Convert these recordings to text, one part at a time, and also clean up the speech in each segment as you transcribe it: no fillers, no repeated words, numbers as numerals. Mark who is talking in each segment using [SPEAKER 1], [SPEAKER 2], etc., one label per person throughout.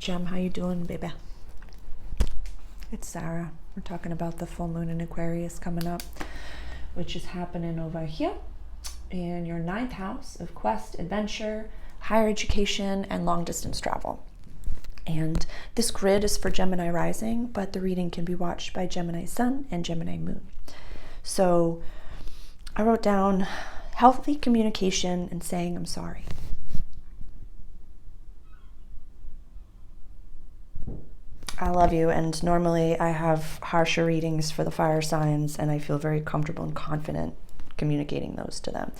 [SPEAKER 1] Gem, how you doing, baby? It's Sarah. We're talking about the full moon in Aquarius coming up, which is happening over here in your 9th house of quest, adventure, higher education, and long distance travel. And this grid is for Gemini rising, but the reading can be watched by Gemini sun and Gemini moon. So I wrote down healthy communication and saying I'm sorry. I love you, and normally I have harsher readings for the fire signs, and I feel very comfortable and confident communicating those to them.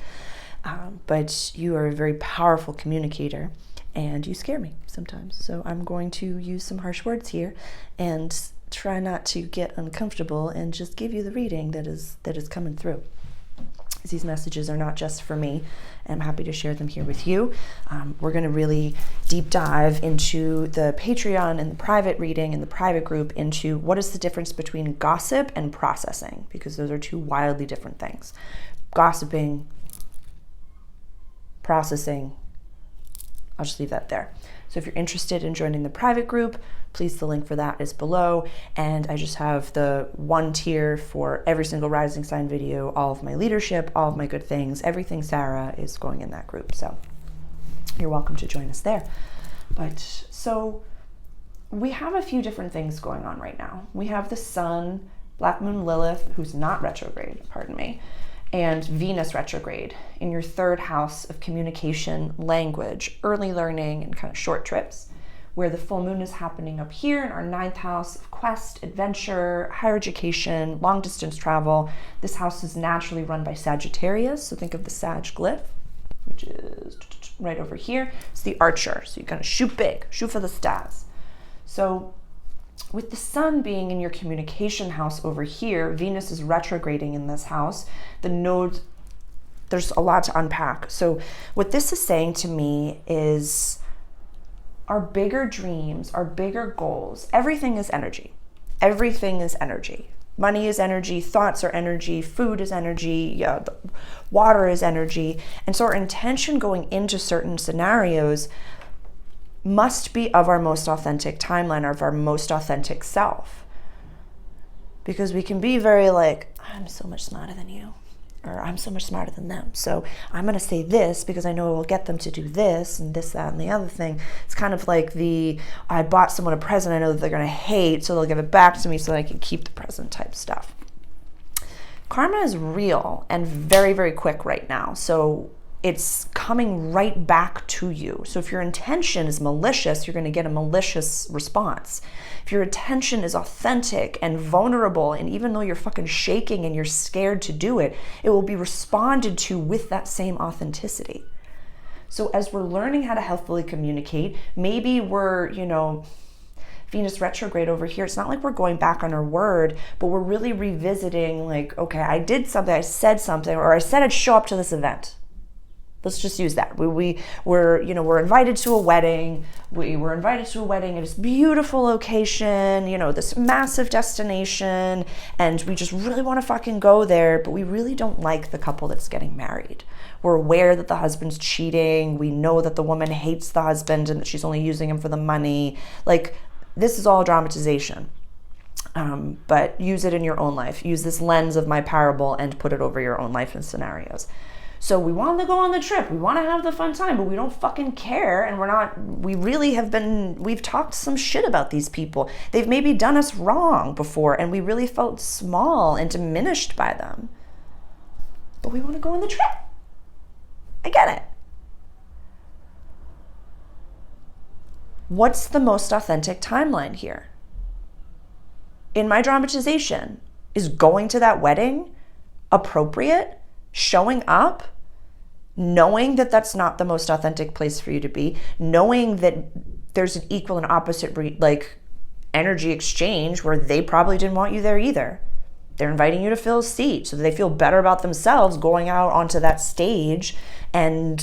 [SPEAKER 1] But you are a very powerful communicator, and you scare me sometimes. So I'm going to use some harsh words here and try not to get uncomfortable and just give you the reading that is coming through. These messages are not just for me. I'm happy to share them here with you. We're going to really deep dive into the Patreon and the private reading and the private group into what is the difference between gossip and processing, because those are two wildly different things. Gossiping, processing, I'll just leave that there. So if you're interested in joining the private group, please, the link for that is below. And I just have the one tier for every single rising sign video, all of my leadership, all of my good things, everything Sarah is going in that group. So you're welcome to join us there. But so we have a few different things going on right now. We have the sun, Black Moon Lilith, who's not retrograde, pardon me, and Venus retrograde in your 3rd house of communication, language, early learning, and kind of short trips, where the full moon is happening up here in our 9th house of quest, adventure, higher education, long distance travel. This house is naturally run by Sagittarius, so think of the Sag glyph, which is right over here. It's the archer, so you kind of shoot big, shoot for the stars. So with the sun being in your communication house over here, Venus is retrograding in this house. The node, there's a lot to unpack. So what this is saying to me is our bigger dreams, our bigger goals, everything is energy. Everything is energy. Money is energy, thoughts are energy, food is energy, water is energy. And so our intention going into certain scenarios must be of our most authentic timeline, of our most authentic self. Because we can be very like, I'm so much smarter than you, or I'm so much smarter than them, so I'm going to say this because I know it will get them to do this and this, that, and the other thing. It's kind of like I bought someone a present I know that they're going to hate, so they'll give it back to me so that I can keep the present type stuff. Karma is real and very, very quick right now. So it's coming right back to you. So if your intention is malicious, you're going to get a malicious response. If your intention is authentic and vulnerable, and even though you're fucking shaking and you're scared to do it, it will be responded to with that same authenticity. So as we're learning how to healthfully communicate, maybe we're, Venus retrograde over here, it's not like we're going back on our word, but we're really revisiting like, okay, I did something, I said something, or I said I'd show up to this event. Let's just use that. We're invited to a wedding. We were invited to a wedding at this beautiful location, this massive destination, and we just really want to fucking go there, but we really don't like the couple that's getting married. We're aware that the husband's cheating. We know that the woman hates the husband and that she's only using him for the money. Like, this is all dramatization. But use it in your own life. Use this lens of my parable and put it over your own life and scenarios. So we want to go on the trip. We want to have the fun time, but we don't fucking care. And we've talked some shit about these people. They've maybe done us wrong before, and we really felt small and diminished by them. But we want to go on the trip. I get it. What's the most authentic timeline here? In my dramatization, is going to that wedding appropriate? Showing up, knowing that that's not the most authentic place for you to be, knowing that there's an equal and opposite energy exchange where they probably didn't want you there either. They're inviting you to fill a seat so that they feel better about themselves going out onto that stage and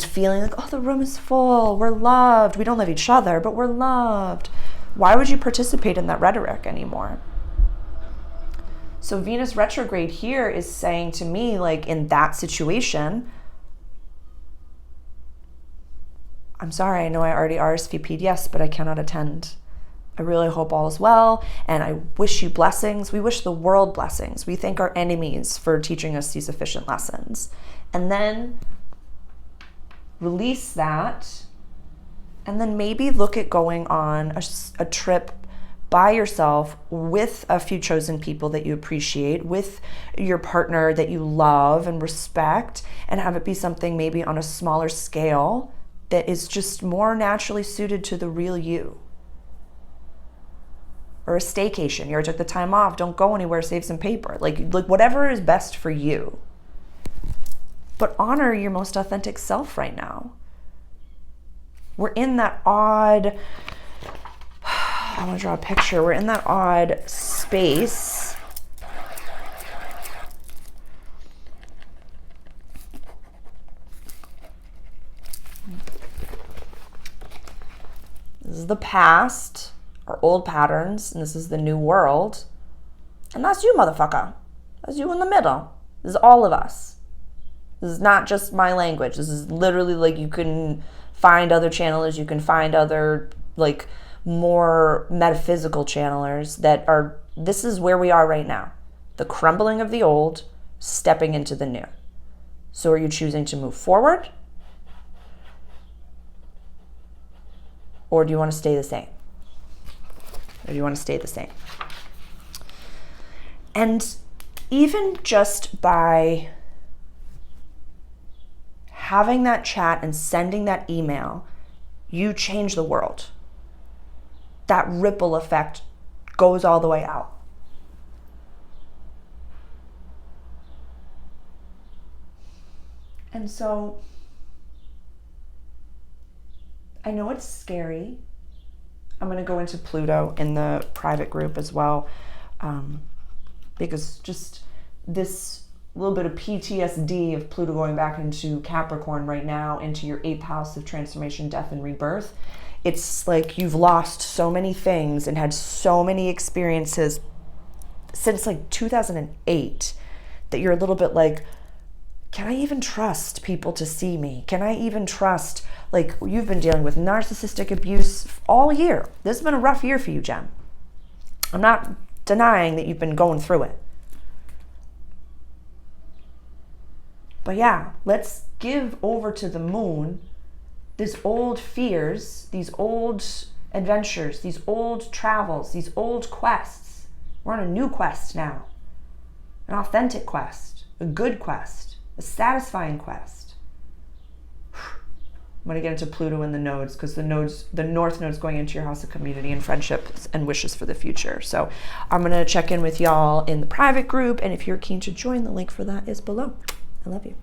[SPEAKER 1] feeling like, oh, the room is full, we're loved. We don't love each other, but we're loved. Why would you participate in that rhetoric anymore? So Venus retrograde here is saying to me, like, in that situation, I'm sorry, I know I already RSVP'd, yes, but I cannot attend. I really hope all is well, and I wish you blessings. We wish the world blessings. We thank our enemies for teaching us these efficient lessons. And then release that, and then maybe look at going on a trip by yourself with a few chosen people that you appreciate, with your partner that you love and respect, and have it be something maybe on a smaller scale that is just more naturally suited to the real you. Or a staycation. You already took the time off. Don't go anywhere. Save some paper. Like whatever is best for you. But honor your most authentic self right now. We're in that odd, I want to draw a picture. We're in that odd space. This is the past. Our old patterns, and this is the new world. And that's you, motherfucker. That's you in the middle. This is all of us. This is not just my language. This is literally like you can find other channelers, you can find other like more metaphysical channelers that are, this is where we are right now. The crumbling of the old, stepping into the new. So are you choosing to move forward? Or do you want to stay the same? Or do you want to stay the same? And even just by having that chat and sending that email, you change the world. That ripple effect goes all the way out. And so I know it's scary. I'm going to go into Pluto in the private group as well, because just this little bit of PTSD of Pluto going back into Capricorn right now, into your 8th house of transformation, death, and rebirth. It's like you've lost so many things and had so many experiences since like 2008 that you're a little bit like, can I even trust people to see me? Can I even trust, like you've been dealing with narcissistic abuse all year. This has been a rough year for you, Gem. I'm not denying that you've been going through it. But yeah, let's give over to the moon these old fears, these old adventures, these old travels, these old quests. We're on a new quest now. An authentic quest, a good quest, a satisfying quest. I'm going to get into Pluto and the nodes, because the north node's going into your house of community and friendships and wishes for the future. So I'm going to check in with y'all in the private group. And if you're keen to join, the link for that is below. I love you.